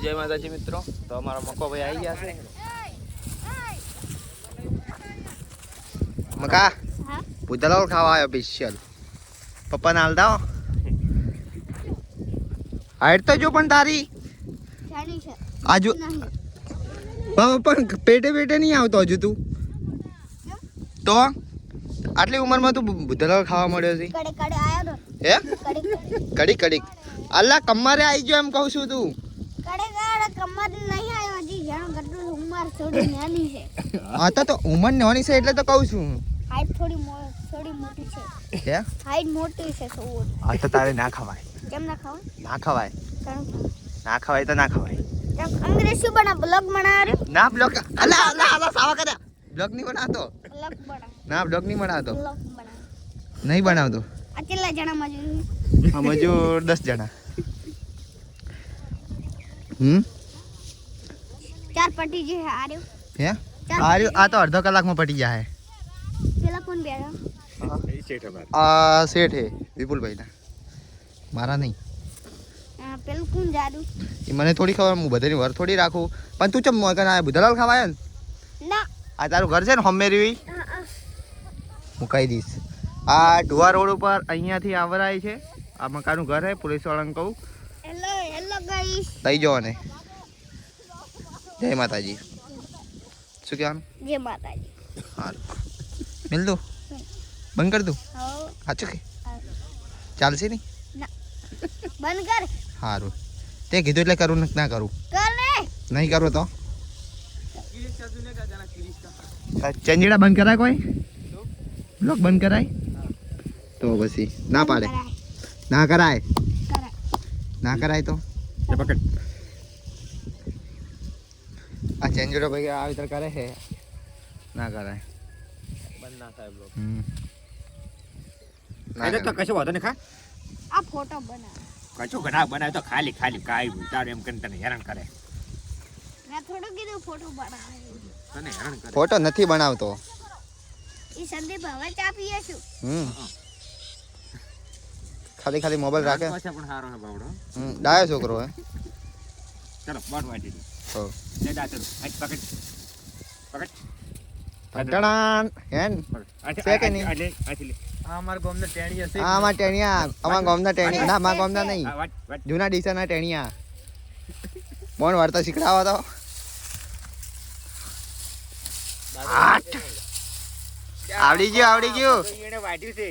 જય માતાજી મિત્રો. તો અમારા મકો ભાઈ આવી ગયા છે. મકા પૂતળો ખાવા આવ્યો સ્પેશિયલ. પપ્પાને હાલ દાઓ. હાઈટ તો જો પણ તારી આજુ પણ પેટે પેટે નહીં આવતો હજુ તું તો આટલી ઉંમરમાં તું ભૂતળો ખાવા મળ્યો છે હે કડી કડી અલ્લા કમ્મારે આવી ગયો એમ કહું છું તું હા તો ઉંમર નાની છે એટલે તો કહું છું હાઈટ થોડી મોટી છે હે હાઈટ મોટી છે હા તો તારે ના ખવાય કેમ ના ખાવા ના ખવાય ના ખવાય તો ના ખવાય અંગ્રેજી શું બના બ્લોગ બનાવે ના બ્લોગ અલા અલા અલા સાવા કર્યા બ્લોગ નહીં બનાવતો બ્લોગ બના ના બ્લોગ નહીં બનાવતો બ્લોગ બના નહીં બનાવતો આ કેટલા જણા મજૂર મજૂર 10 જણા 4 પટી જે આર્યો હે આ તો અડધો કલાકમાં પટી જાય પેલા કોણ બેઠા આ શેઠ હે વિપુલભાઈ ના મારા નહીં પેલું કોણ જાદુ એ મને થોડી ખબર હું બધાની વર થોડી રાખું પણ તું ચમ મોકન આ બુધલાલ ખાવાય ને ના આ તારું ઘર છે ને હમેરી હું કહી દઈશ આ ઢુવા રોડ ઉપર અહીંયાથી આવરાય છે આ મકાનનું ઘર હે પોલીસ વાળાને કહું હેલો ગાઈસ લઈ જાઓ ને જય માતાજી શું કહેવાનું જય માતાજી હારું મિલ દો બંધ કર દઉં સાચું કે ચાલશે નહીં ના બંધ કર સારું તે કીધું એટલે કરું ના કરું કર ને નહીં કરું તો ચંજીડા બંધ કરાય કોઈ બ્લોક બંધ કરાય તો પછી ના પાડે ના કરાય ના કરાય તો આ ચંજીડો ભાઈ આવી રીતે કરે છે ના કરાય બંધ ના થાય બ્લોક એટલે તો કશો વાંધો નહીં ખા આ ફોટો બના કશું ઘણા બનાવે તો ખાલી કાઈ તારું એમ કરીને તને હેરાન કરે મેં થોડું કીધું ફોટો બનાવે તને હેરાન કરે ફોટો નથી બનાવતો ઈ સંદીપ હવે ચા પીએ છું ખાલી મોબાઈલ રાખે પાછા પણ સારો હે બાવડો ડાયો છોકરો હે ચલો બોટ વાટી દે હો લે દા ચલો આ પકડ ટટાણ હેન છે કે નહીં આથી લે આ અમાર ગામના ટેણિયા અમાર ગામના ટેણિયા ના અમાર ગામના નહીં જૂના ડીસાના ટેણિયા મોન વાર્તા શીખડાવા તો આવડી ગયું એને વાટ્યું છે